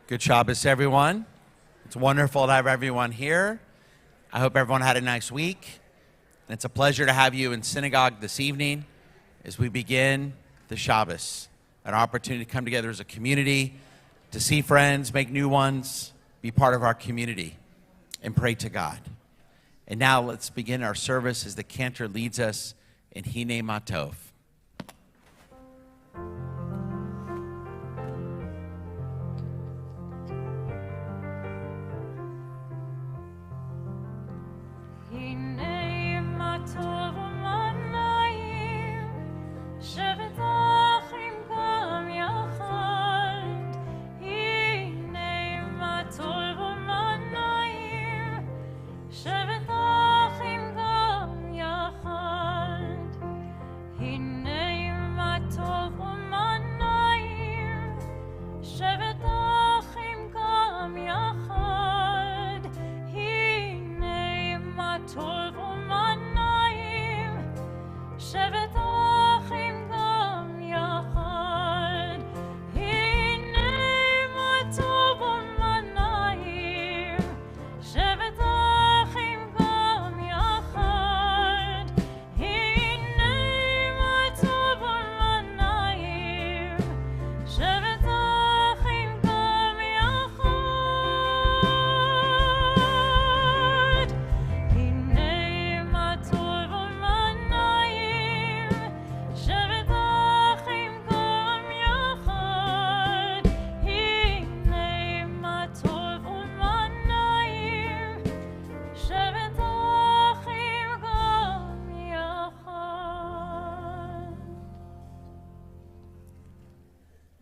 Good Shabbos, everyone. It's wonderful to have everyone here. I hope everyone had a nice week. And it's a pleasure to have you in synagogue this evening as we begin the Shabbos, an opportunity to come together as a community, to see friends, make new ones, be part of our community, and pray to God. And now let's begin our service as the cantor leads us in Hine Matov.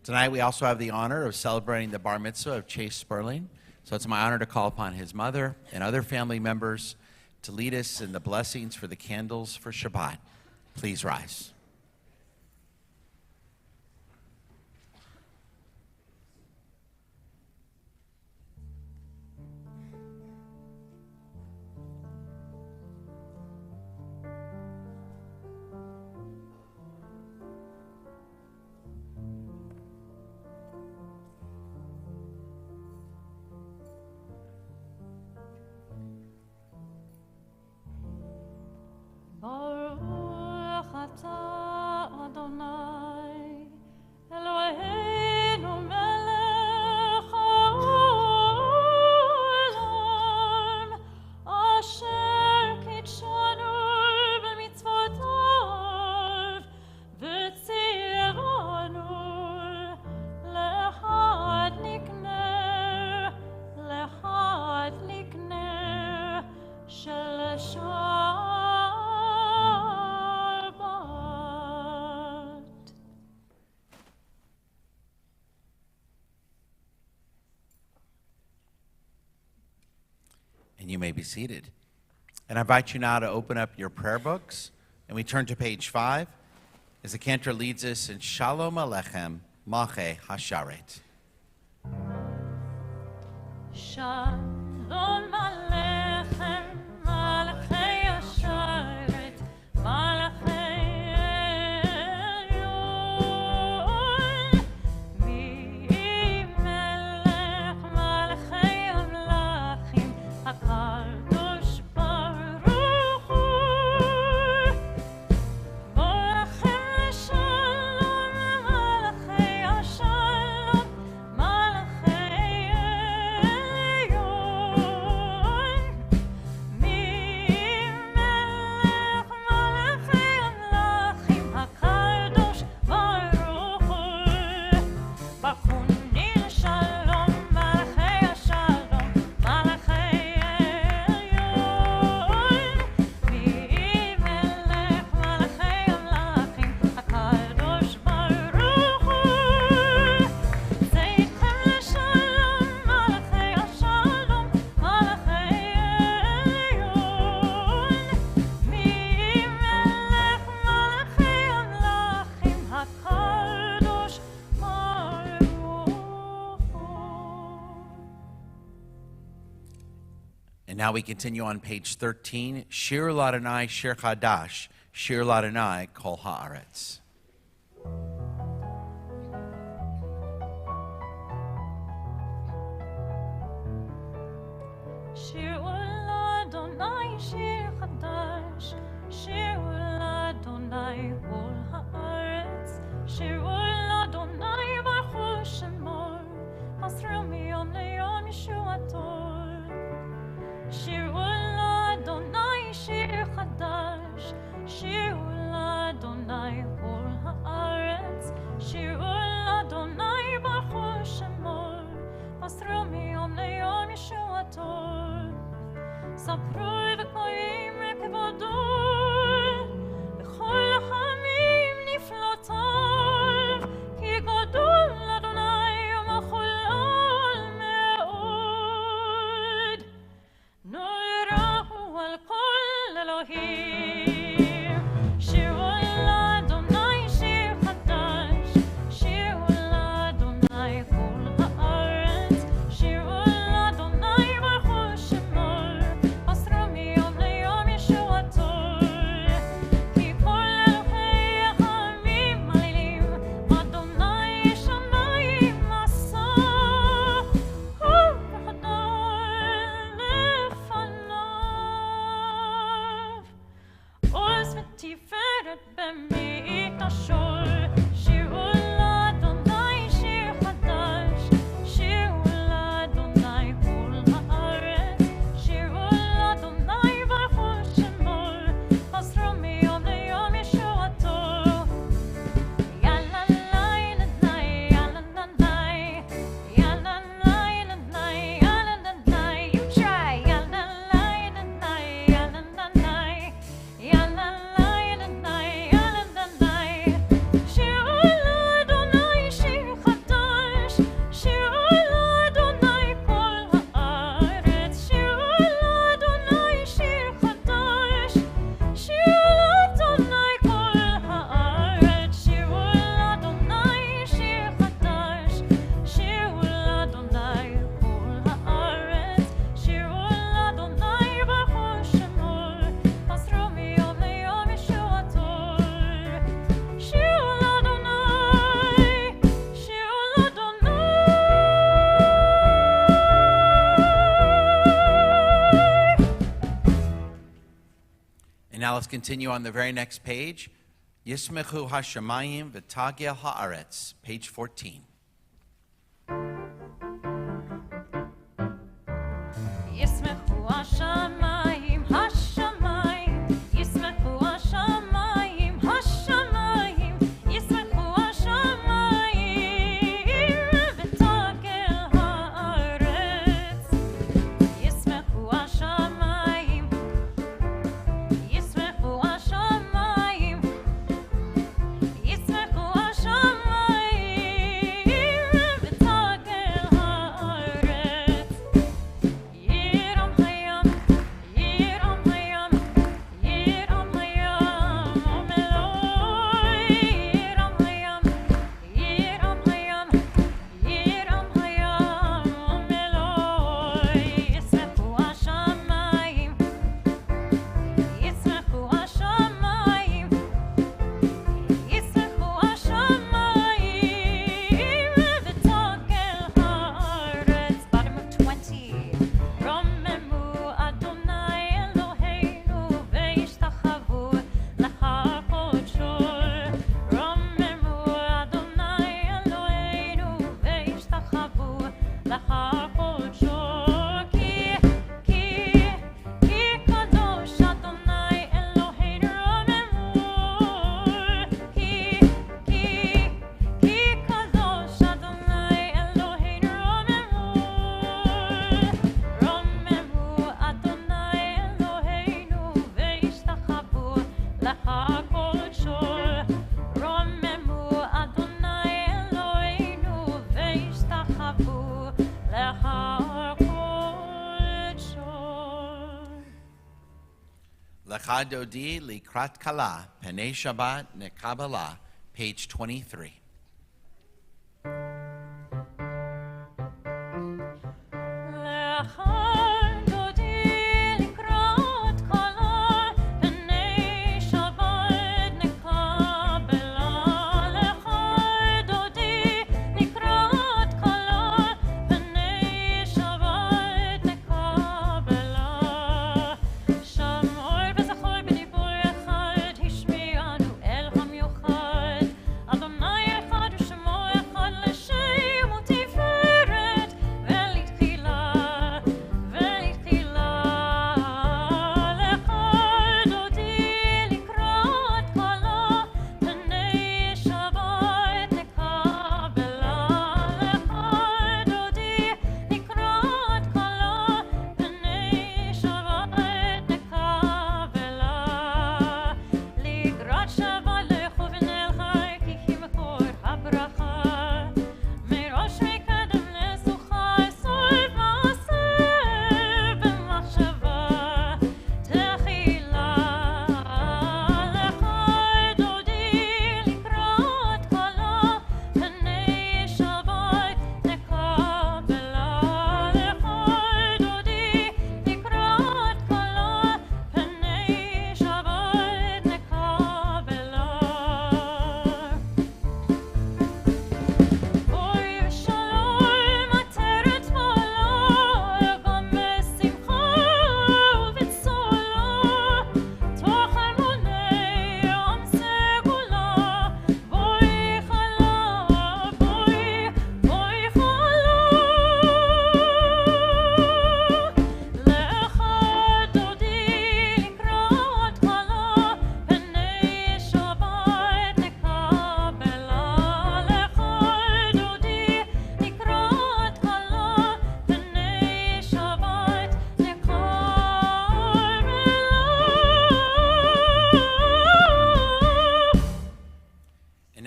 Tonight we also have the honor of celebrating the bar mitzvah of Chase Sperling. So it's my honor to call upon his mother and other family members to lead us in the blessings for the candles for Shabbat. Please rise. And you may be seated. And I invite you now to open up your prayer books, and we turn to page 5 as the cantor leads us in Shalom Aleichem, Malchei Hasharet. Shalom Aleichem, Malchei Hasharet, Malchei Elyon, Mi Melech Malchei Amlachim, HaKadosh Baruch Hu, Borachem L'Shalom, Malchei Hashalom, Malchei Elyon, Mi Melech Malchei Amlachim, HaKadosh Baruch Hu, Bachuni L'Shalom, Malchei Hashalom, Malchei Elyon, Mi Melech Malchei Amlachim, HaKadosh Baruch Hu, Zeitchem L'Shalom, Malchei Hashalom, Malchei Elyon, Mi Melech Malchei Amlachim, HaKadosh Baruch Hu. And now we continue on page 13, Shir L'Adonai, Shir Chadash, Shir L'Adonai, Kol Haaretz. יכפרו וקוראים לכבודו, בכל החמים נפלאותיו, כי גדול אדוני ומחולל מאוד. נוראו על כל אלוהים, שירו לאדוני שיר חדש, שירו לאדוני כל הארץ, שירו לאדוני ברכו שמו, אסרו מיום ליום ישועתו, כי כל אלוהי העמים מעלילים, אדוני שמיים עשה, הוא גדול לפניו. עוז ותפארת במקדשו, שירו לאדוני שיר חדש, שירו לאדוני כל הארץ, שירו לאדוני ברכו שמו, אסרו מיום ליום ישועתו. יללי לני, יללי, יללי לני, יללי, you try. יללי לני, יללי, יללי לני, יללי, שירו לאדוני שיר חדש, שירו לאדוני כל הארץ, שירו לאדוני שיר חדש, שירו לאדוני כל הארץ, שירו לאדוני שיר חדש, שירו לאדוני כל הארץ, שירו לאדוני ברכו שמו, אסרו מיום ליום ישועתו. שירו לאדוני, שירו לאדוני. And now let's continue on the very next page. Yismechu hashamayim v'tagel haaretz, page 14. ישמחו השמיים, השמיים, ישמחו השמיים, השמיים, ישמחו השמיים, ותגל הארץ. ישמחו השמיים, ישמחו השמיים, ישמחו השמיים, ותגל הארץ. ירום הים, ירום הים, ירום הים, ומלואי. ירום הים, ירום הים, ירום הים, ומלואי. ישמחו השמיים, ישמחו השמיים, ישמחו השמיים, ותגל הארץ. Bottom of 20. רוממו אדוני אלוהינו והשתחוו לך קודשו. רוממו אדוני אלוהינו והשתחוו לך קודשו. כי קדוש אדוני אלוהינו. רוממו כי קדוש אדוני אלוהינו. רוממו אדוני אלוהינו והשתחוו לך קודשו. רוממו אדוני אלוהינו והשתחוו לך קודשו. Lecha dodi likrat kala, penei Shabbat nekabala, page 23. לך דודי לקראת כלה, פני שבת נקבלה. לך דודי לקראת כלה, פני שבת נקבלה. שמור וזכור בדיבור אחד, השמיענו אל המיוחד. אדוני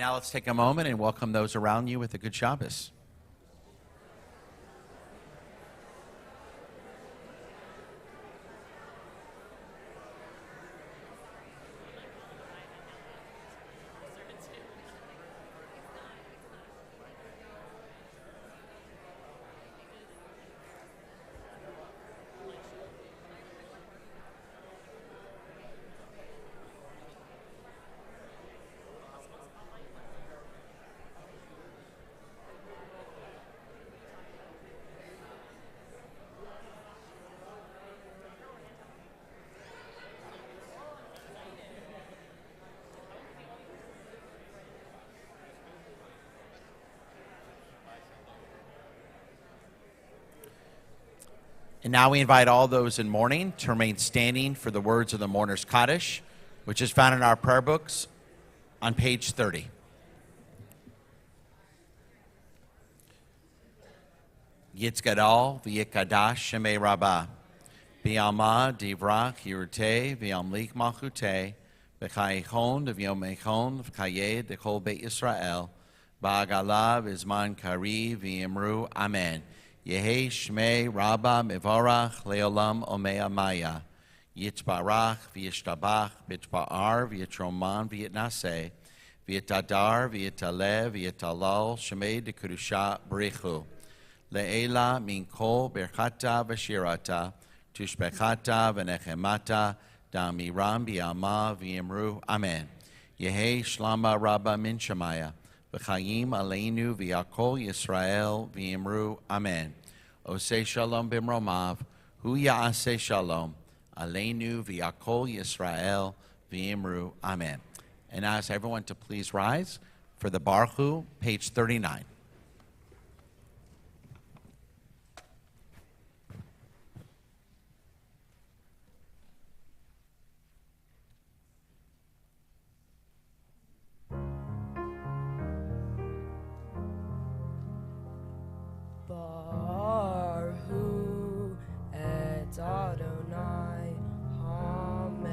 now let's take a moment and welcome those around you with a good Shabbos. And now we invite all those in mourning to remain standing for the words of the mourner's Kaddish, which is found in our prayer books on page 30. Yitzgadal v'yikadash shemei rabbah, v'yalma divrach yiruteh v'yamlik malchuteh, v'chayichon v'yomechon v'chayed v'chol beit Yisrael, ba'agala v'zman kari v'yimru amen. Yehi shmei rabba mivarach leolam omea maya. Yitzbarach v'yishtabach b'tba'ar v'yitroman v'yitnaseh v'yitadar v'yitaleh v'yitalal shmei dekurusha b'richu. Le'ela min kol berchata v'shirata tushbechata v'nechemata da'amiram b'yama v'yimru amen. Yehi shlama rabba min shemaya v'chayim aleinu v'yakol Yisrael v'yimru amen. Oseh shalom b'mromav hu ya'aseh shalom aleinu v'yakol Yisrael v'yimru amen. And I ask everyone to please rise for the Baruch Hu, page 39. Baruch et Adonai hamevorach.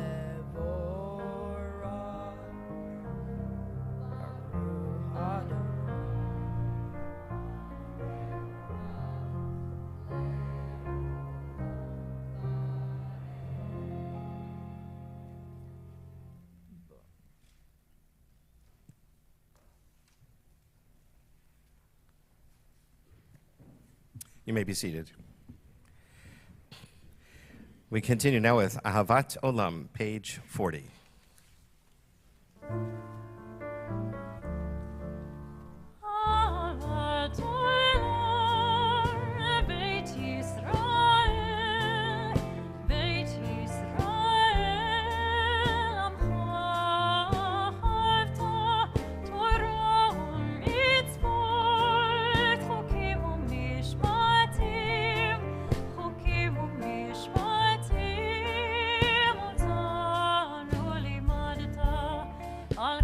Baruch Adonai. You may be seated. We continue now with Ahavat Olam, page 40. אהבת עולם, בית ישראל, בית ישראל, עמך אהבת, תורה ומצוות, חוקים ומשפטים, חוקים ומשפטים, אותנו לימדת על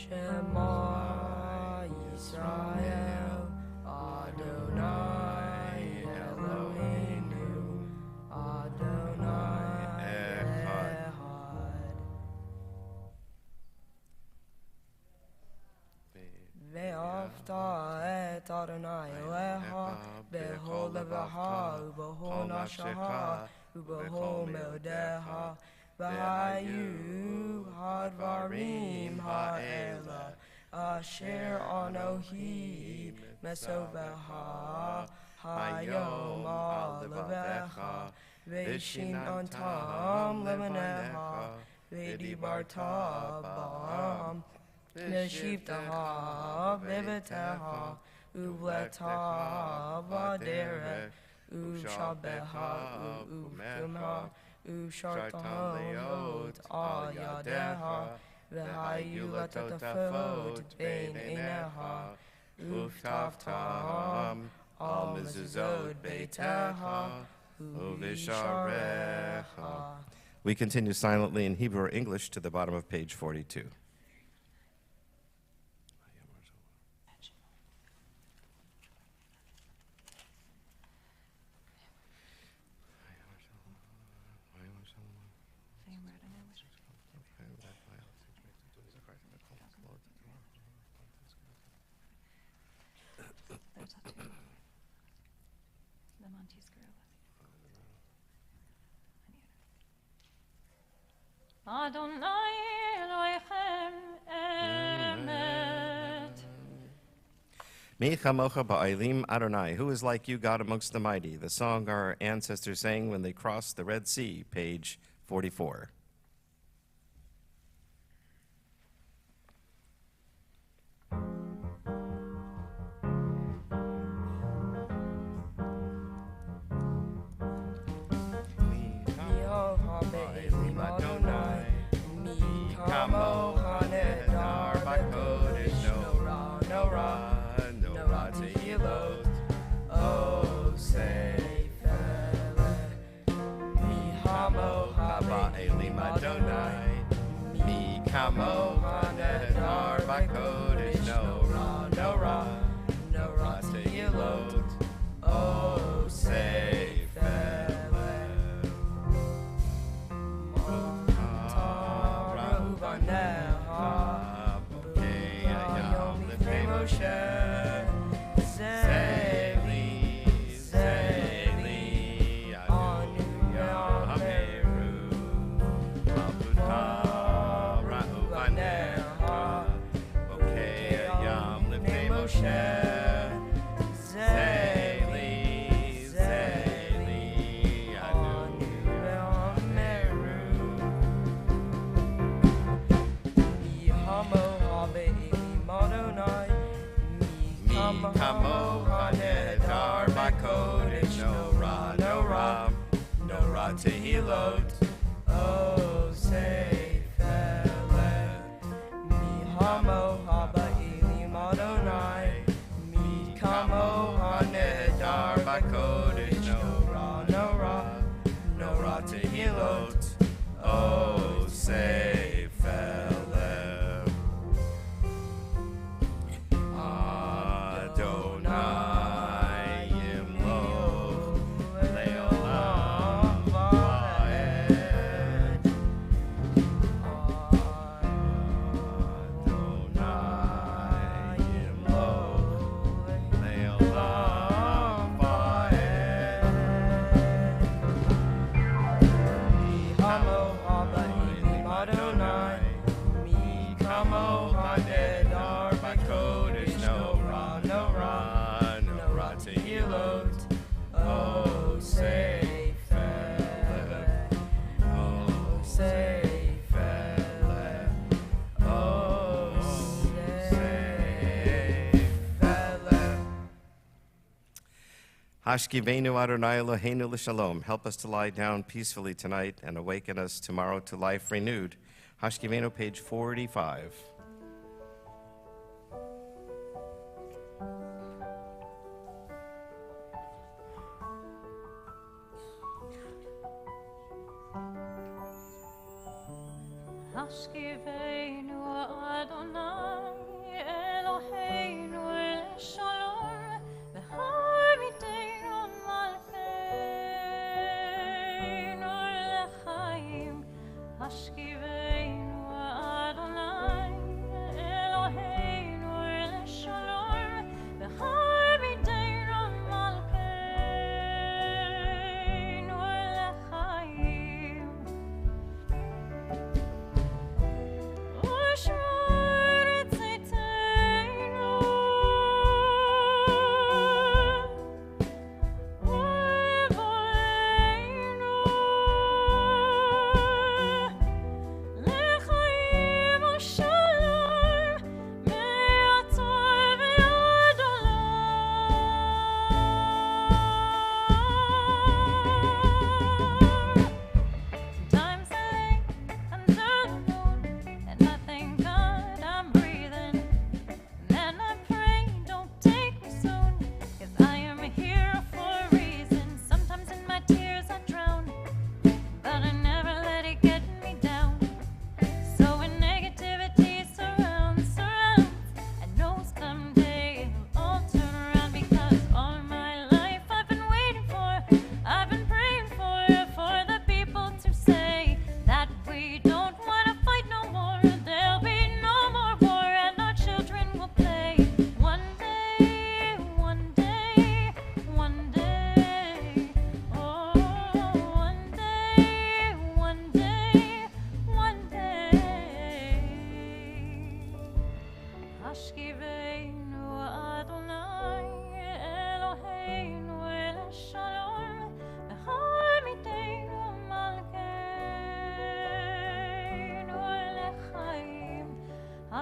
Shema Yisrael, Adonai Eloheinu, Adonai Echad. Ve'afta et Adonai Elecha, bechol levaha, ubechol nafshecha, ubechol meodeha, v'hayu hadvarim ha'ela, asher anohi mesoveha, hayom alevecha, ve'shinantam levaneha, ve'dibarta bam, Neshivtaha, Vivateha, Uvleta, Vaderech, Ushabeha, Ufumha, Ushartamot, Al Yadeha, Vehayulatafot, Bain Eneha, Uftaftam, Al Mezuzot, Beiteha, Uvisharecha. We continue silently in Hebrew or English to the bottom of page 42. Adonai Elohim Emet. Mi chamocha ba'alim Adonai. Who is like you, God amongst the mighty? The song our ancestors sang when they crossed the Red Sea, page 44. Kamo hanedar b'kodesh no ra tehilot o seifele motara uvaneha bokei ayam lifnei Moshe zeli anu yameru malchuta Kamo hanedar b'kodesh no ra tehilot o seifele mihamo haba'ilim Adonai mikamo hanedar b'kodesh no ra tehilot o seifele Hashkivenu Adonai Eloheinu l'shalom. Help us to lie down peacefully tonight and awaken us tomorrow to life renewed. Hashkivenu, page 45. Hashkivenu Adonai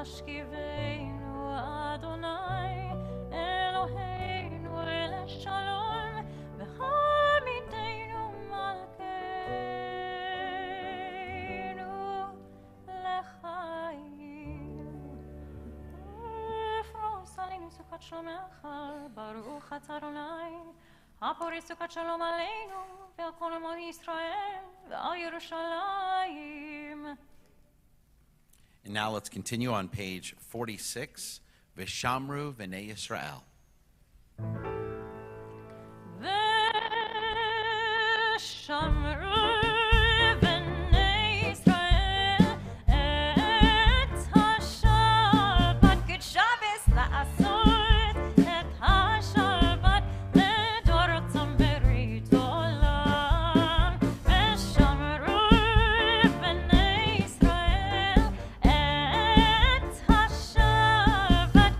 השכיבנו אדוני אלוהינו אל השלום והעמידנו מלכנו לחיים. ופרוס עלינו סוכת שלומך, ברוך אתה אדוני הפוריש סוכת שלום עלינו ועל כל עמו ישראל ועל ירושלים. And now let's continue on page 46, Vishamru V'nei Yisrael. ושמרו בני ישראל את השבת כשבס לעשות את השבת לדורותם ברית עולם. ושמרו בני ישראל את השבת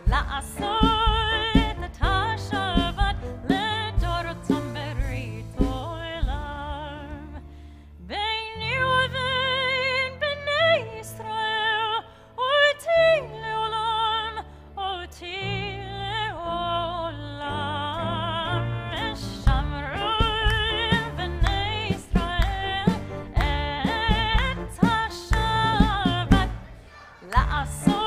לעשות את השבת לדורותם ברית עולם. ביני ובין בני ישראל אותי לעולם, אותי לעולם. ושמרו בני ישראל את השבת לעשות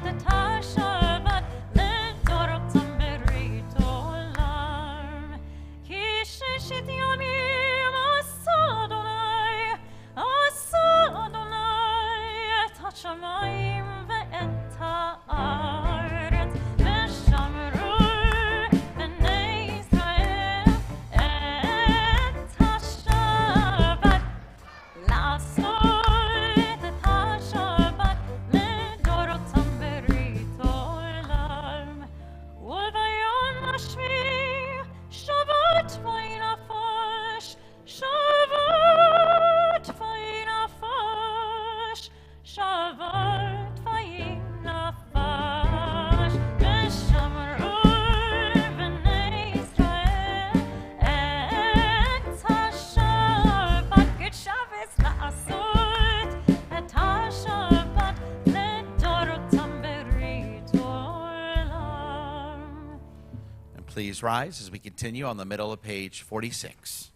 את השבת לדורותם ברית עולם. כי ששת ימים עשה אדוני את השמיים ואת הארץ. ושמרו בני ישראל את השבת לעשות את השבת לדורותם ברית עולם. וביום השביעי שבת וינפש, שבת וינפש, שבת וינפש. ושמרו בני ישראל את השבת כשבס לעשות את השבת לדורותם ברית עולם. And please rise as we continue on the middle of page 46.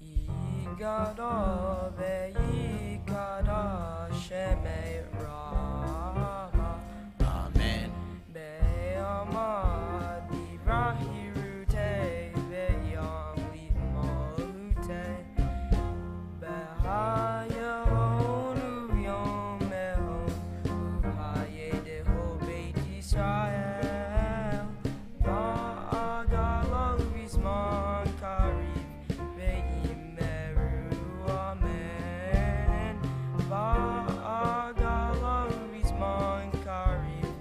Yigada ve'yikada shemei Rama Amen. Be'amad divrahirute ve'yam li'malute Be'hayahonu yomehon uhayedeho beit Yisrael Ba'agalo vizman karib ve'imeru amen Ba'agalo vizman karib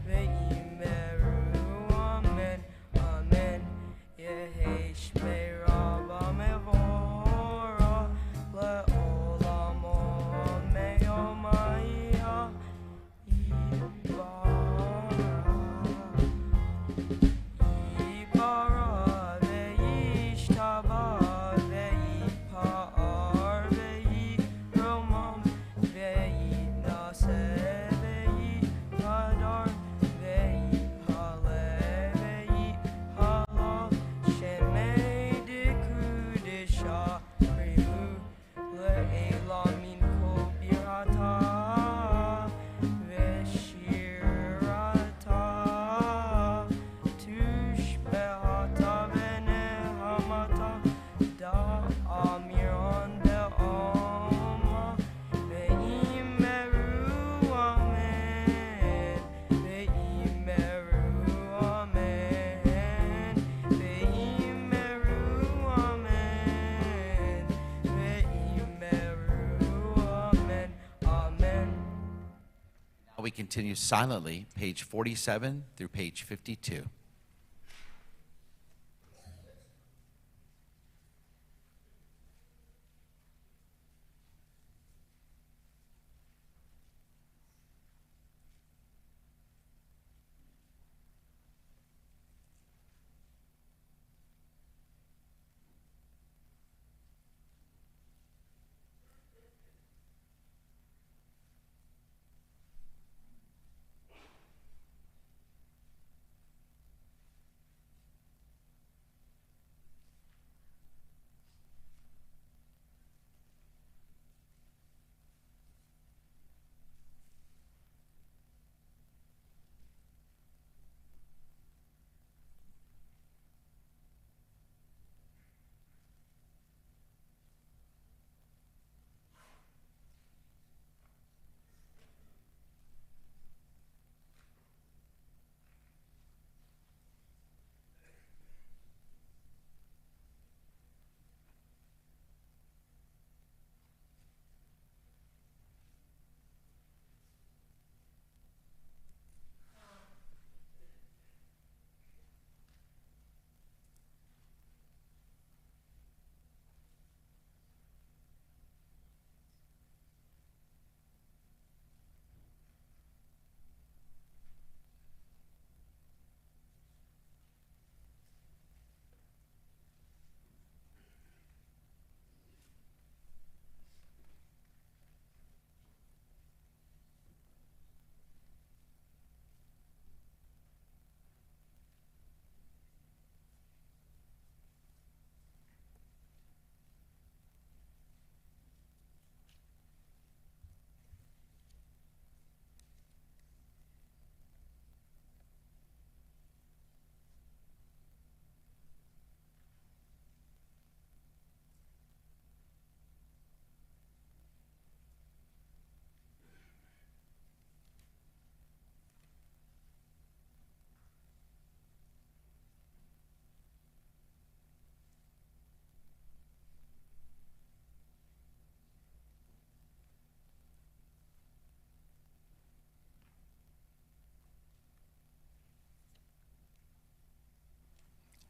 ve'imeru amen Amen Yehesh me'raba mevora le'olamo me'yomaiha Yibara ve'yishtaba ve'yipa'ar ve'yiromam ve'yinase ve'yipadar ve'yipale ve'yihalal shemei dekudesha primu le'elamin kol birata ve'shirata tushbehata ve'nehamata da'amiran de'alma ve'imeru amen ve'imeru amen ve'imeru amen ve'imeru amen amen. Now we continue silently, page 47 through page 52.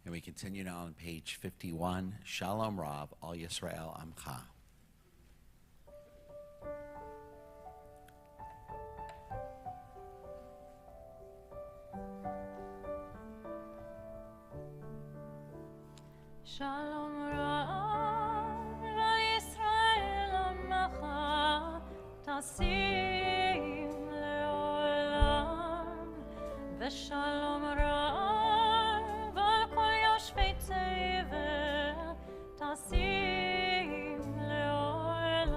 And we continue now on page 51, Shalom Rav, Al Yisrael Amcha. Shalom Rav, Al Yisrael Amcha, Tasim Leolam, V'Shalom Rav, Al Kol Yoshvei Tevel, Tasim Leolam.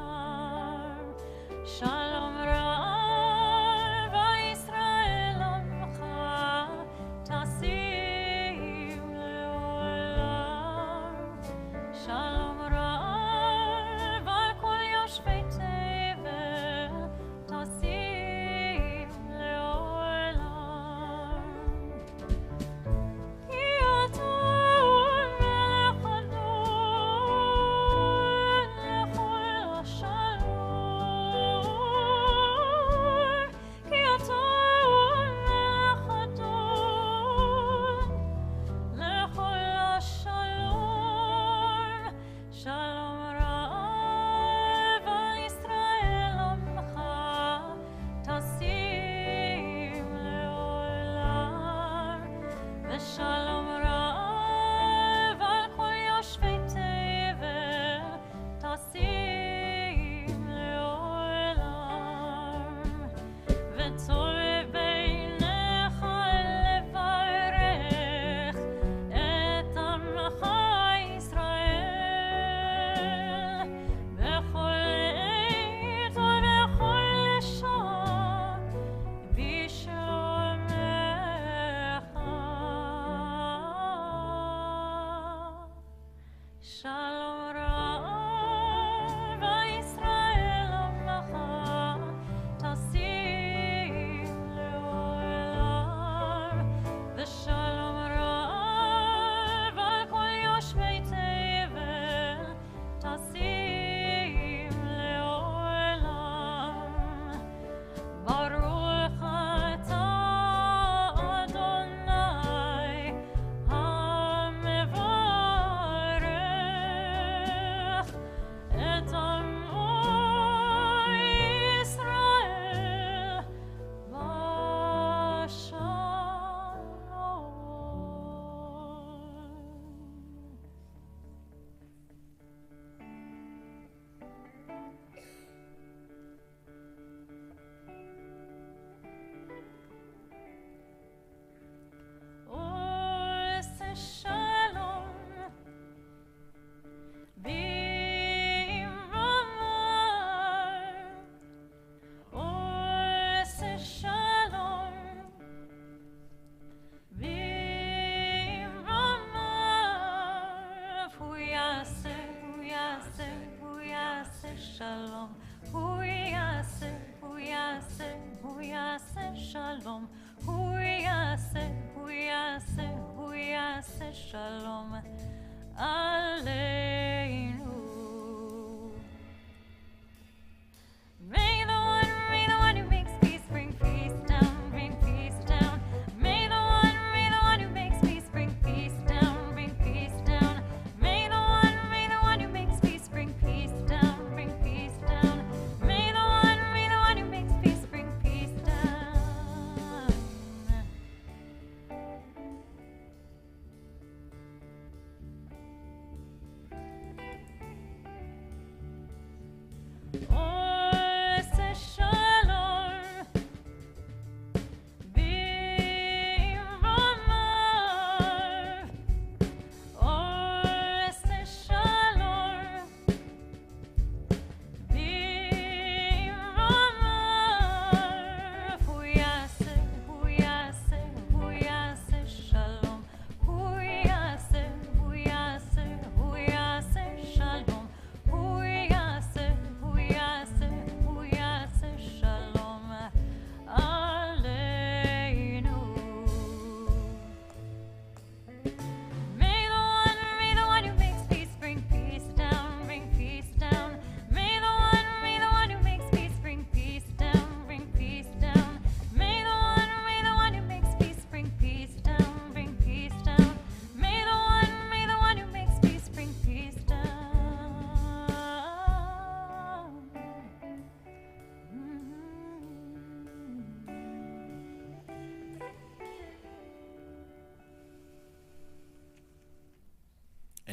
Shalom Rav, Al Yisrael Amcha, Tasim Leolam. Shalom Rav, Al Kol Yoshvei Tevel, Tasim Leolam.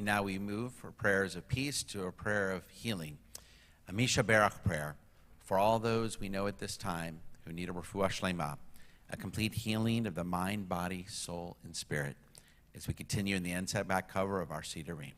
And now we move for prayers of peace to a prayer of healing. A Misha Berach prayer for all those we know at this time who need a refuah shlema, a complete healing of the mind, body, soul, and spirit, as we continue in the inside back cover of our Sidurim.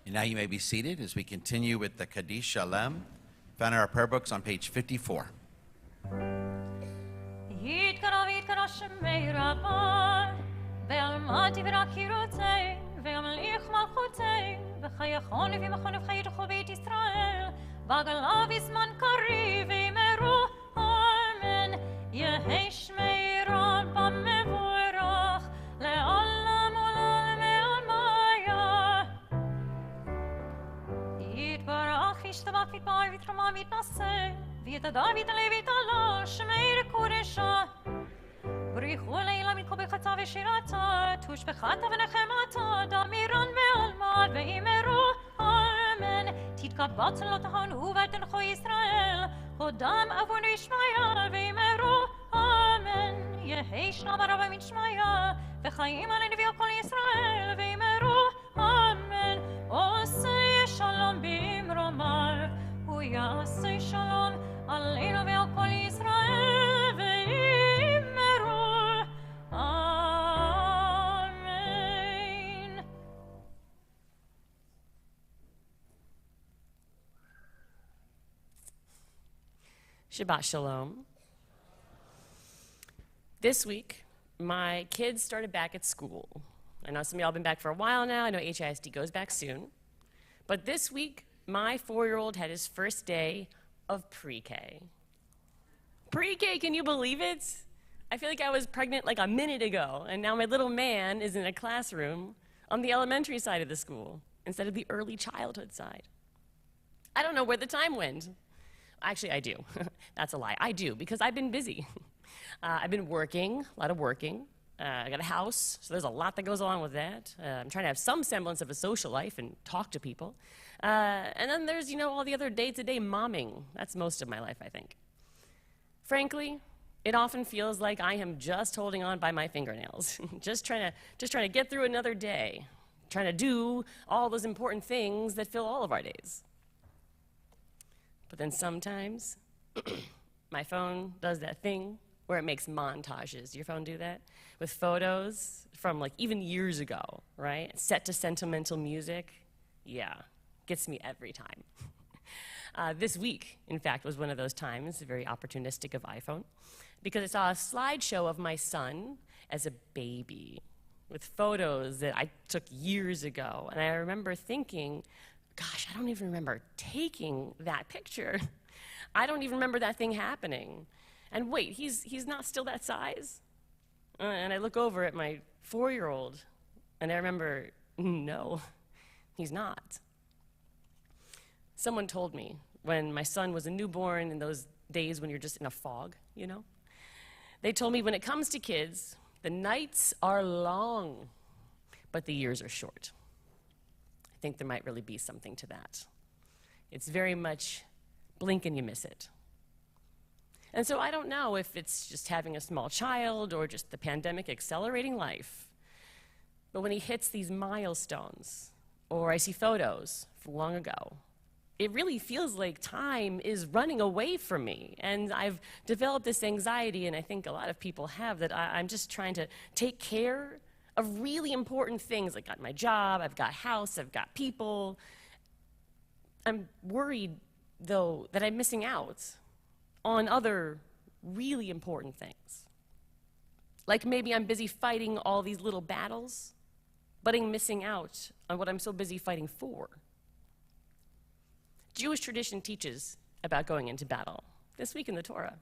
And now you may be seated as we continue with the Kaddish Shalem, found in our prayer books on page 54. Shabbat Shalom. This week, my kids started back at school. I know some of y'all have been back for a while now. I know HISD goes back soon. But this week, my 4-year-old had his first day of pre-K. Pre-K, can you believe it? I feel like I was pregnant like a minute ago, and now my little man is in a classroom on the elementary side of the school instead of the early childhood side. I don't know where the time went. Actually, I do. That's a lie. I do, because I've been busy. I've been working, a lot of working. I got a house, so there's a lot that goes along with that. I'm trying to have some semblance of a social life and talk to people. And then there's, all the other day-to-day momming. That's most of my life, I think. Frankly, it often feels like I am just holding on by my fingernails, just trying to get through another day, trying to do all those important things that fill all of our days. But then sometimes, my phone does that thing where it makes montages. Your phone do that? With photos from even years ago, right? Set to sentimental music. Yeah, gets me every time. This week, in fact, was one of those times, very opportunistic of iPhone, because I saw a slideshow of my son as a baby with photos that I took years ago. And I remember thinking, gosh, I don't even remember taking that picture. I don't even remember that thing happening. And wait, he's not still that size? And I look over at my 4-year-old, and I remember, no, he's not. Someone told me when my son was a newborn, in those days when you're just in a fog, they told me when it comes to kids, the nights are long, but the years are short. think there might really be something to that. It's very much blink and you miss it. And so I don't know if it's just having a small child or just the pandemic accelerating life. But when he hits these milestones, or I see photos from long ago, it really feels like time is running away from me. And I've developed this anxiety, and I think a lot of people have, that I'm just trying to take care of really important things. I've got my job, I've got house, I've got people. I'm worried, though, that I'm missing out on other really important things. Like maybe I'm busy fighting all these little battles, but I'm missing out on what I'm so busy fighting for. Jewish tradition teaches about going into battle. This week in the Torah,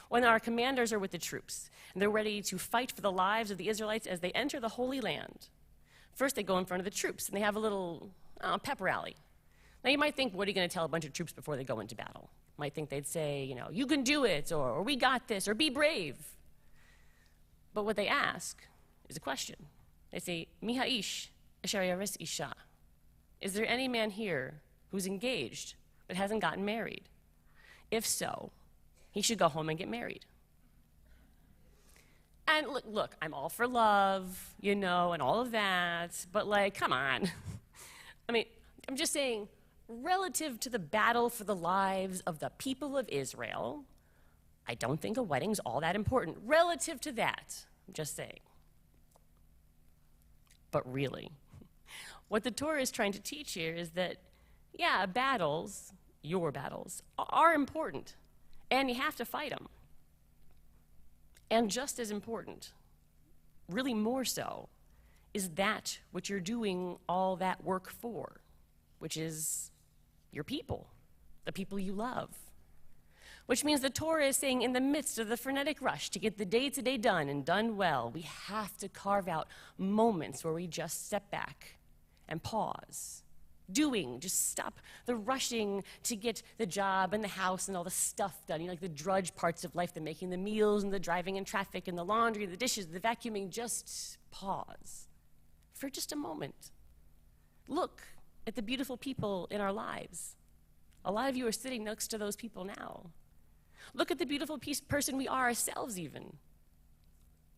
when our commanders are with the troops and they're ready to fight for the lives of the Israelites as they enter the Holy Land, first they go in front of the troops and they have a little pep rally. Now you might think, what are you going to tell a bunch of troops before they go into battle? You might think they'd say, you can do it, or we got this, or be brave. But what they ask is a question. They say, Mi ha'ish asher yaris isha. Is there any man here who's engaged but hasn't gotten married? If so, he should go home and get married. And look, I'm all for love, and all of that, but come on. I mean, I'm just saying, relative to the battle for the lives of the people of Israel, I don't think a wedding's all that important. Relative to that, I'm just saying. But really, what the Torah is trying to teach here is that, battles, your battles, are important, and you have to fight them. And just as important, really more so, is that what you're doing all that work for, which is your people, the people you love. Which means the Torah is saying, in the midst of the frenetic rush to get the day-to-day done and done well, we have to carve out moments where we just step back and pause. Just stop the rushing to get the job and the house and all the stuff done, like the drudge parts of life, the making the meals and the driving in traffic and the laundry, the dishes, the vacuuming. Just pause for just a moment. Look at the beautiful people in our lives. A lot of you are sitting next to those people now. Look at the beautiful person we are ourselves even,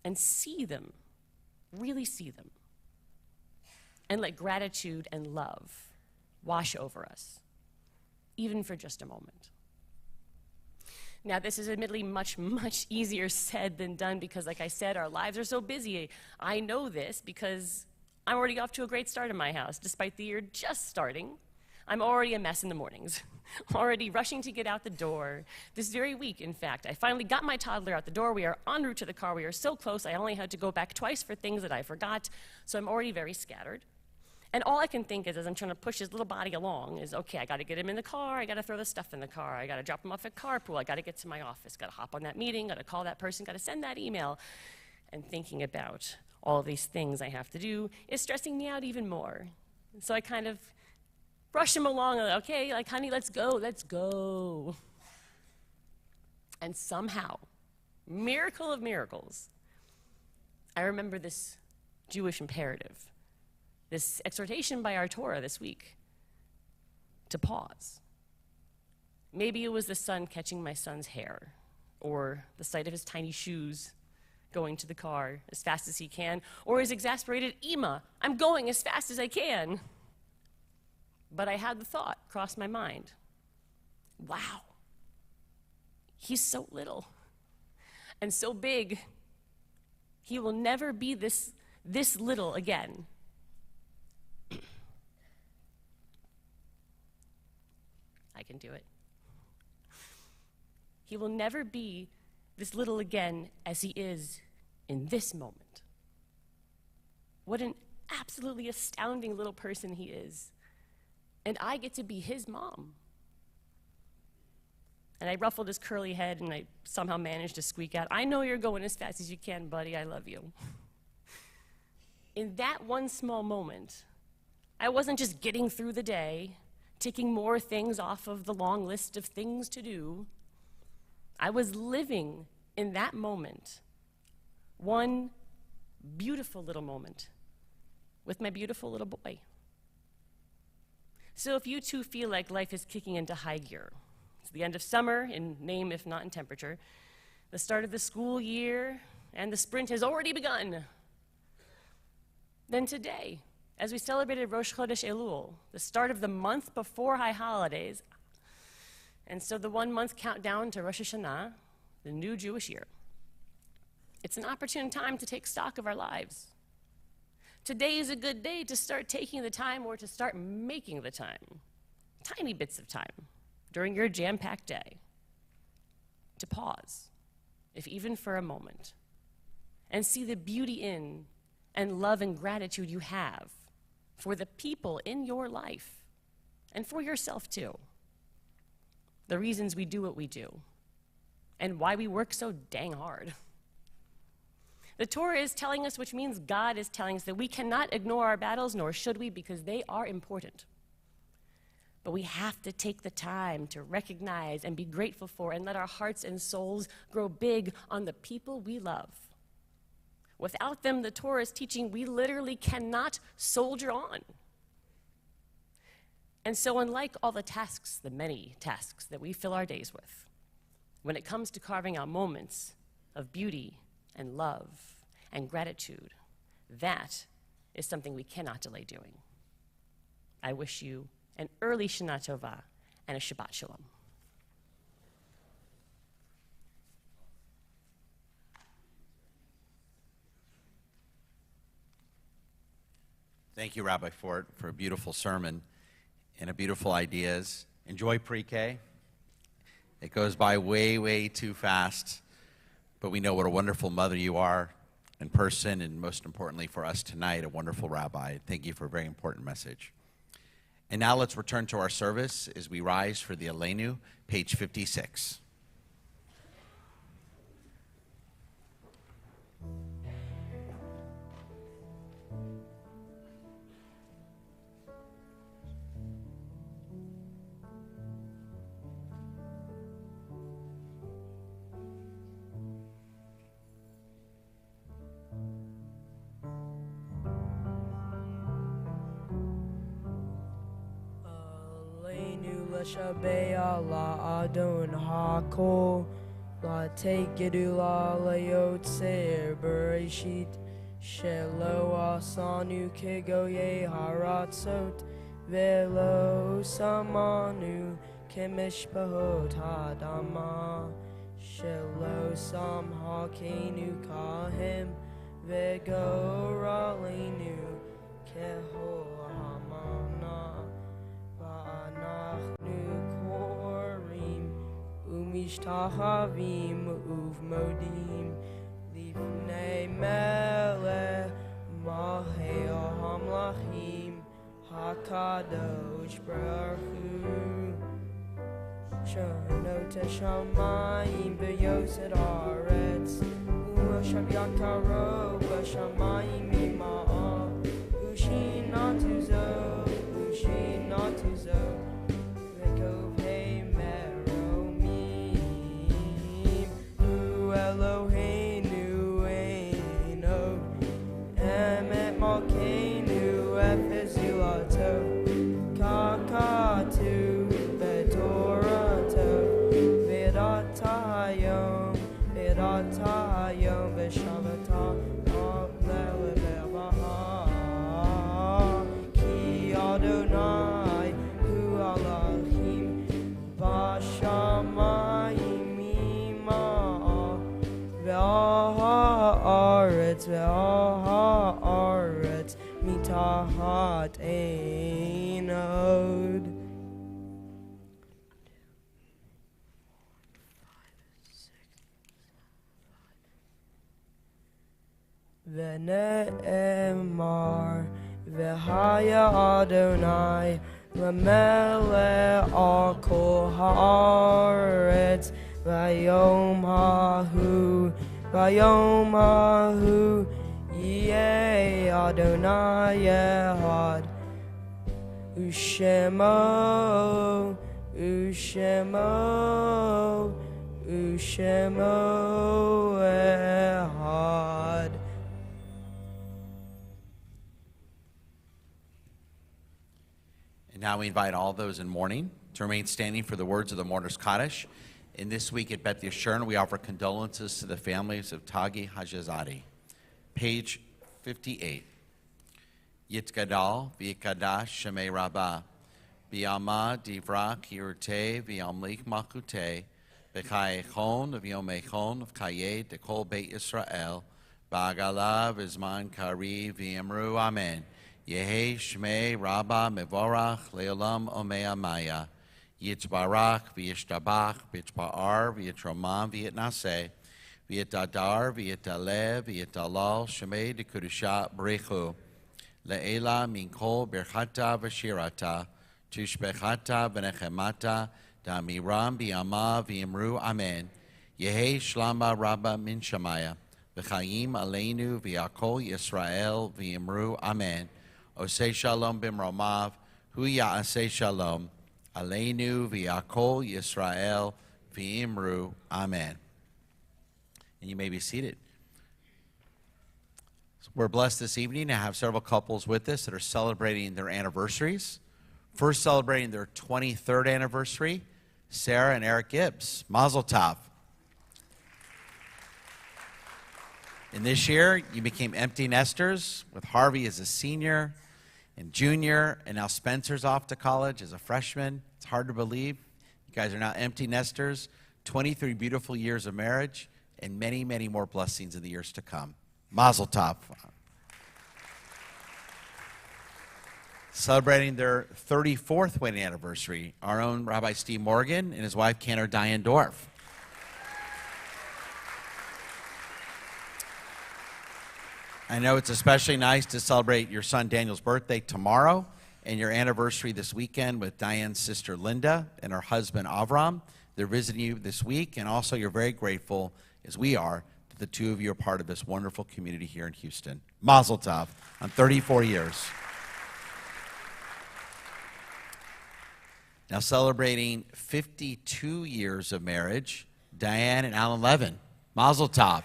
and see them, really see them, and let gratitude and love wash over us, even for just a moment. Now, this is admittedly much, much easier said than done because, like I said, our lives are so busy. I know this because I'm already off to a great start in my house. Despite the year just starting, I'm already a mess in the mornings, already rushing to get out the door. This very week, in fact, I finally got my toddler out the door. We are en route to the car. We are so close, I only had to go back twice for things that I forgot, so I'm already very scattered. And all I can think is, as I'm trying to push his little body along, is, okay, I got to get him in the car, I got to throw the stuff in the car, I got to drop him off at carpool, I got to get to my office, got to hop on that meeting, got to call that person, got to send that email. And thinking about all these things I have to do is stressing me out even more. And so I kind of brush him along, okay, honey, let's go. And somehow, miracle of miracles, I remember this Jewish imperative, this exhortation by our Torah this week, to pause. Maybe it was the sun catching my son's hair, or the sight of his tiny shoes going to the car as fast as he can, or his exasperated, Ima, I'm going as fast as I can. But I had the thought cross my mind, wow, he's so little and so big. He will never be this little again. I can do it. He will never be this little again as he is in this moment. What an absolutely astounding little person he is. And I get to be his mom. And I ruffled his curly head and I somehow managed to squeak out, I know you're going as fast as you can, buddy, I love you. In that one small moment, I wasn't just getting through the day, ticking more things off of the long list of things to do. I was living in that moment, one beautiful little moment with my beautiful little boy. So if you too feel like life is kicking into high gear, it's the end of summer in name if not in temperature, the start of the school year, and the sprint has already begun, then today, as we celebrated Rosh Chodesh Elul, the start of the month before high holidays, and so the 1 month countdown to Rosh Hashanah, the new Jewish year, it's an opportune time to take stock of our lives. Today is a good day to start taking the time or to start making the time, tiny bits of time during your jam-packed day, to pause, if even for a moment, and see the beauty in and love and gratitude you have for the people in your life and for yourself too. The reasons we do what we do and why we work so dang hard. The Torah is telling us, which means God is telling us, that we cannot ignore our battles, nor should we, because they are important. But we have to take the time to recognize and be grateful for and let our hearts and souls grow big on the people we love. Without them, the Torah is teaching we literally cannot soldier on. And so unlike all the tasks, the many tasks that we fill our days with, when it comes to carving out moments of beauty and love and gratitude, that is something we cannot delay doing. I wish you an early Shana Tova and a Shabbat Shalom. Thank you, Rabbi Fort, for a beautiful sermon and a beautiful ideas. Enjoy pre-K. It goes by way, way too fast, but we know what a wonderful mother you are in person, and most importantly for us tonight, a wonderful rabbi. Thank you for a very important message. And now let's return to our service as we rise for the Aleinu, page 56. Shabbat Allah Adon Hakol La Tekedu La Leotzer Bereshit Shelo Asanu Kegoye Haratzot Velo Samanu Kemishpahot Hadama Shelo Sam Hakenu Kahem Vego Ralenu Keho Hamana Umishtahavim uvmodim lifnei melech mahel hamlachim hakadosh baruch hu shonot hashamayim v'yosed haaretz u'moshav yakaro b'shamayim ima'ah ushinatu zo v'kov hei Eloheinu Eino Emet Malkeinu Ephezilato Kakatu Betorato Vedatayom Veshavata Lelevaha Ki Adonai Hu Alachim Bashamayim Ve'aretz mitahat einod. Ve'ne'emar ve'haya Adonai Lamele al kol haaretz Vayom hahu Yeh Adonai Echad Ushemo Echad. And now we invite all those in mourning to remain standing for the words of the mourner's Kaddish. And this week at Beth Yeshurun, we offer condolences to the families of Tagi Hajazadi. Page 58. Yitgadal v'yikadash shemei rabbah v'yama divra kirute v'yamlik makute v'chayechon v'yomechon v'chayeh dekol beit Yisrael v'agala v'zman kari v'yamru amen. Yehi shmei rabbah mevorach leolam omea maya. Yitzbarach v'yishtabach v'yitzba'ar v'yitromam v'yitnaseh v'yitadar v'yitaleh v'yitalal shemei dekudusha brechu. Le'ela minkol berchata v'shirata, tushbechata v'nechemata, da'miram b'yama v'yimru amen. Yehi shlama rabba min shamaya, v'chayim aleinu v'yakol Yisrael v'yimru amen. Osei shalom b'mromav, hu ya'asei shalom, aleinu v'yakol Yisrael v'yimru amen. And you may be seated. We're blessed this evening to have several couples with us that are celebrating their anniversaries. First, celebrating their 23rd anniversary, Sarah and Eric Gibbs. Mazel tov. And this year, you became empty nesters with Harvey as a senior and junior, and now Spencer's off to college as a freshman. It's hard to believe. You guys are now empty nesters, 23 beautiful years of marriage, and many, many more blessings in the years to come. Mazel tov. Celebrating their 34th wedding anniversary, our own Rabbi Steve Morgan and his wife, Cantor Diane Dorff. I know it's especially nice to celebrate your son Daniel's birthday tomorrow and your anniversary this weekend with Diane's sister Linda and her husband Avram. They're visiting you this week, and also you're very grateful, as we are, the two of you are part of this wonderful community here in Houston. Mazel tov on 34 years. Now celebrating 52 years of marriage, Diane and Alan Levin. Mazel tov.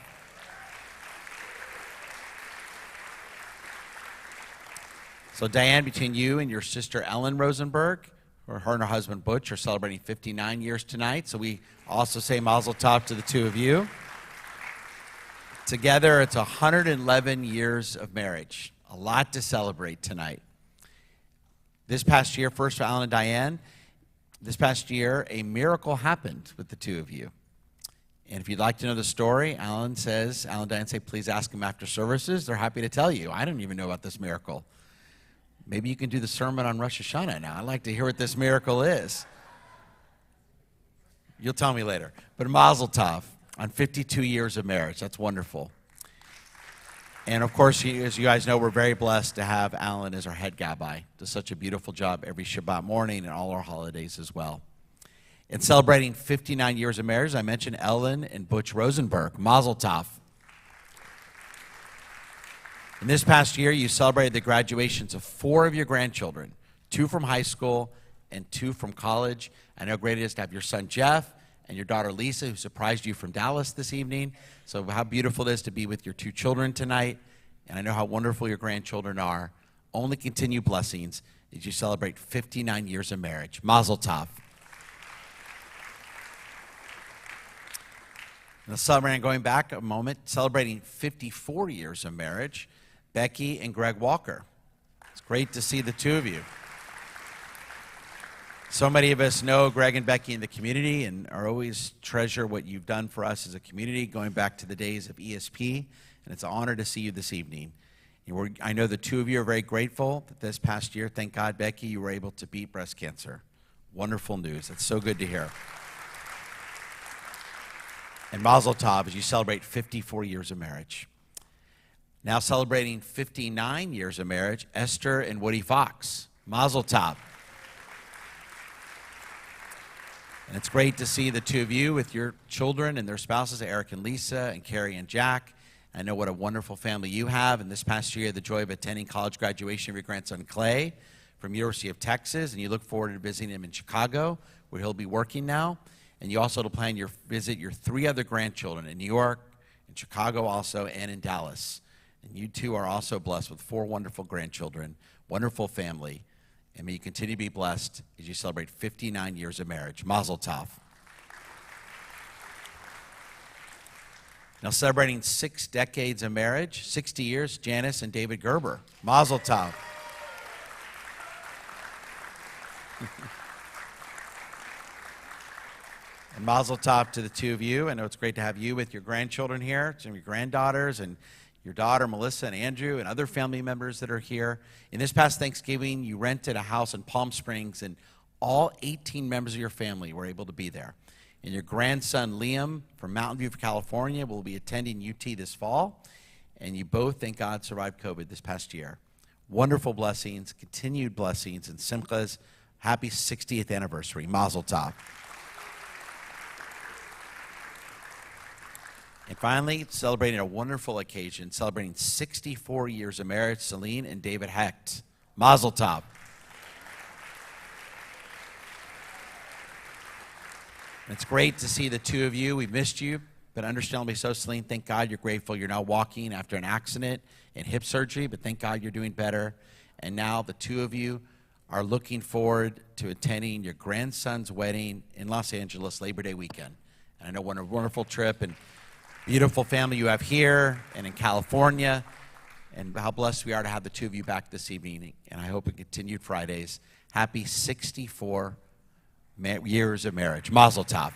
So Diane, between you and your sister Ellen Rosenberg, or her and her husband Butch, are celebrating 59 years tonight. So we also say Mazel tov to the two of you. Together, it's 111 years of marriage. A lot to celebrate tonight. This past year, first for Alan and Diane, this past year, a miracle happened with the two of you. And if you'd like to know the story, Alan and Diane say, please ask them after services. They're happy to tell you. I didn't even know about this miracle. Maybe you can do the sermon on Rosh Hashanah now. I'd like to hear what this miracle is. You'll tell me later. But Mazel tov on 52 years of marriage. That's wonderful. And of course, as you guys know, we're very blessed to have Alan as our head gabbai. Does such a beautiful job every Shabbat morning and all our holidays as well. And celebrating 59 years of marriage, I mentioned Ellen and Butch Rosenberg. Mazel tov. And this past year, you celebrated the graduations of 4 of your grandchildren, 2 from high school and 2 from college. I know how great it is to have your son Jeff and your daughter Lisa, who surprised you from Dallas this evening. So how beautiful it is to be with your 2 children tonight. And I know how wonderful your grandchildren are. Only continue blessings as you celebrate 59 years of marriage. Mazel tov. Now, celebrating, going back a moment, celebrating 54 years of marriage, Becky and Greg Walker. It's great to see the two of you. So many of us know Greg and Becky in the community and are always treasure what you've done for us as a community, going back to the days of ESP, and it's an honor to see you this evening. I know the two of you are very grateful that this past year, thank God, Becky, you were able to beat breast cancer. Wonderful news. It's so good to hear. And Mazel tov as you celebrate 54 years of marriage. Now celebrating 59 years of marriage, Esther and Woody Fox. Mazel tov. And it's great to see the two of you with your children and their spouses, Eric and Lisa, and Carrie and Jack. I know what a wonderful family you have. And this past year, the joy of attending college graduation of your grandson Clay from University of Texas. And you look forward to visiting him in Chicago, where he'll be working now. And you also plan your visit your 3 other grandchildren in New York, in Chicago also, and in Dallas. And you two are also blessed with 4 wonderful grandchildren, wonderful family. and may you continue to be blessed as you celebrate 59 years of marriage. Mazel tov. Now celebrating 6 decades of marriage, 60 years, Janice and David Gerber. Mazel tov. And mazel tov to the two of you. I know it's great to have you with your grandchildren here, some of your granddaughters, and your daughter, Melissa, and Andrew, and other family members that are here. In this past Thanksgiving, you rented a house in Palm Springs, and all 18 members of your family were able to be there. And your grandson, Liam, from Mountain View, California, will be attending UT this fall. And you both, thank God, survived COVID this past year. Wonderful blessings, continued blessings, and Simcha's happy 60th anniversary. Mazel tov. And finally, celebrating a wonderful occasion, celebrating 64 years of marriage, Celine and David Hecht. Mazel tov. It's great to see the two of you. We've missed you, but understandably so, Celine. Thank God you're grateful you're now walking after an accident and hip surgery, but thank God you're doing better. And now the two of you are looking forward to attending your grandson's wedding in Los Angeles Labor Day weekend. And I know what a wonderful trip and beautiful family you have here and in California, and how blessed we are to have the two of you back this evening. And I hope it continued Fridays. Happy 64 years of marriage. Mazel tov.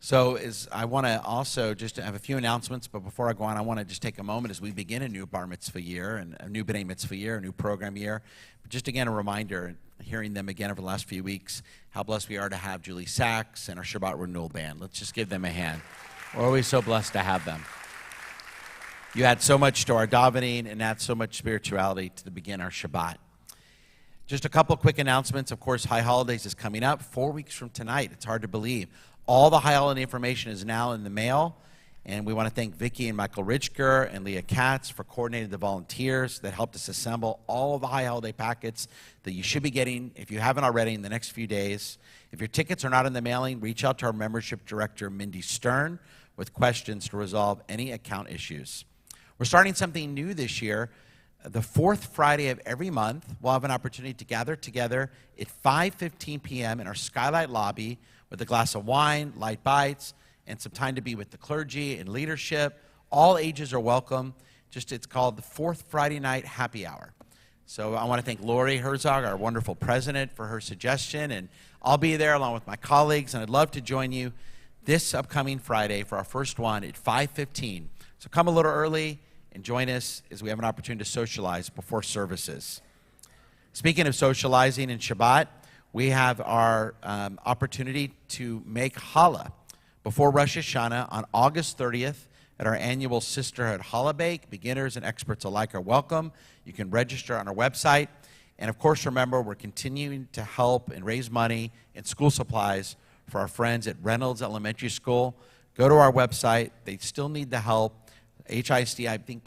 So I want to also just have a few announcements, but before I go on, I want to just take a moment as we begin a new bar mitzvah year and a new b'nai mitzvah year, a new program year. But just again, a reminder, hearing them again over the last few weeks, how blessed we are to have Julie Sachs and our Shabbat Renewal Band. Let's just give them a hand. We're always so blessed to have them. You add so much to our davening and add so much spirituality to begin our Shabbat. Just a couple quick announcements. Of course, High Holidays is coming up 4 weeks from tonight. It's hard to believe. All the High Holiday information is now in the mail. And we want to thank Vicki and Michael Richker and Leah Katz for coordinating the volunteers that helped us assemble all of the High Holiday packets that you should be getting, if you haven't already, in the next few days. If your tickets are not in the mailing, reach out to our membership director, Mindy Stern, with questions to resolve any account issues. We're starting something new this year. The fourth Friday of every month, we'll have an opportunity to gather together at 5:15 p.m. in our Skylight lobby with a glass of wine, light bites, and some time to be with the clergy and leadership. All ages are welcome. It's called the Fourth Friday Night Happy Hour. So I want to thank Lori Herzog, our wonderful president, for her suggestion. And I'll be there along with my colleagues, and I'd love to join you this upcoming Friday for our first one at 5:15. So come a little early and join us as we have an opportunity to socialize before services. Speaking of socializing in Shabbat, we have our opportunity to make challah before Rosh Hashanah on August 30th at our annual Sisterhood Challah Bake. Beginners and experts alike are welcome. You can register on our website. And of course, remember, we're continuing to help and raise money and school supplies for our friends at Reynolds Elementary School. Go to our website. They still need the help. HISD, I think,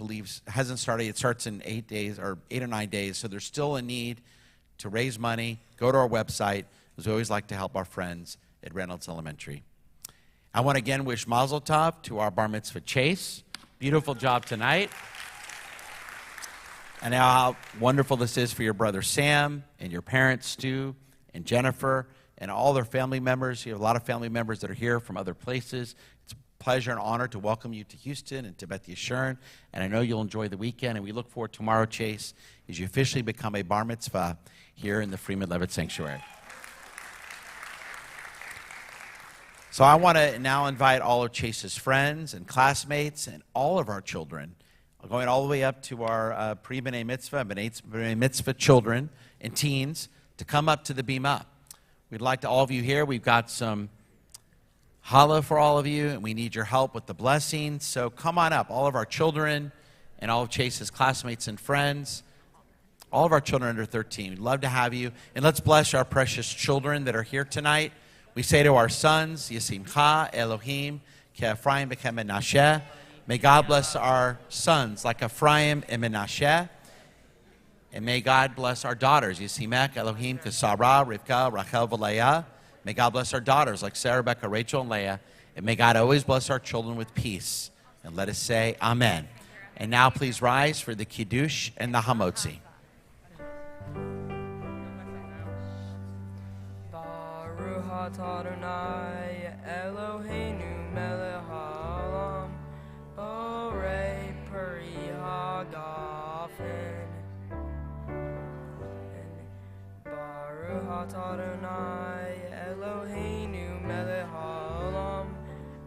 hasn't started. It starts in 8 days or 8 or 9 days. So there's still a need to raise money. Go to our website, because we always like to help our friends at Reynolds Elementary. I want to again wish Mazel Tov to our Bar Mitzvah Chase. Beautiful job tonight. And now how wonderful this is for your brother Sam and your parents Stu and Jennifer and all their family members. You have a lot of family members that are here from other places. It's a pleasure and honor to welcome you to Houston and to Beth Yeshurun. And I know you'll enjoy the weekend. And we look forward to tomorrow, Chase, as you officially become a Bar Mitzvah here in the Freeman Levitt Sanctuary. So I want to now invite all of Chase's friends and classmates and all of our children, going all the way up to our pre-B'nai Mitzvah, B'nai Mitzvah children and teens, to come up to the Bima. We'd like to all of you here. We've got some challah for all of you, and we need your help with the blessings. So come on up, all of our children and all of Chase's classmates and friends, all of our children under 13. We'd love to have you. And let's bless our precious children that are here tonight. We say to our sons, Yisimcha Elohim Ke'Ephraim V'Ke'Menashe. May God bless our sons like Ephraim and Menashe. And may God bless our daughters, Yisimek Elohim Kesarah, Rivka, Rachel, V'Leah. May God bless our daughters like Sarah, Rebecca, Rachel, and Leah. And may God always bless our children with peace. And let us say Amen. And now please rise for the Kiddush and the Hamotzi. Baruch atah Adonai Eloheinu melech haolam borei peri hagafen. Baruch atah Adonai Eloheinu melech haolam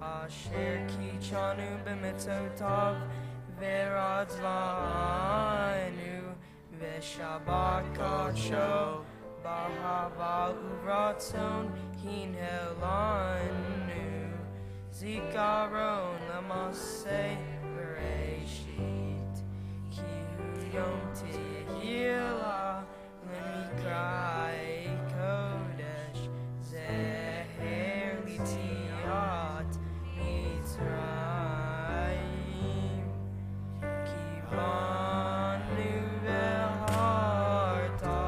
asher kichanu b'mitzotav v'radzlanu v'shabbat kadsho Bahava uvratzon hinelanu zikaron lamasei bereshit kihu yom tehila lemikrai kodesh zeher litiat mitzrayim kibanu veharta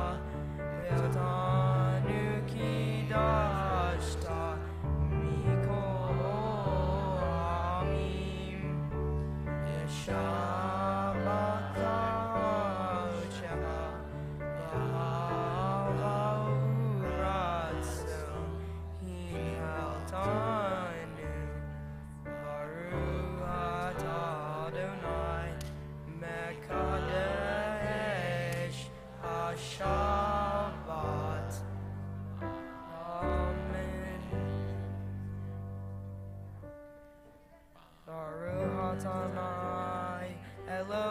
Tanu kidashta mikol amim Shabbat shema b'ha'uratzon hinaltanu Baruch atah Adonai mekadesh Shabbat. Amen. Baruch Adonai Elohim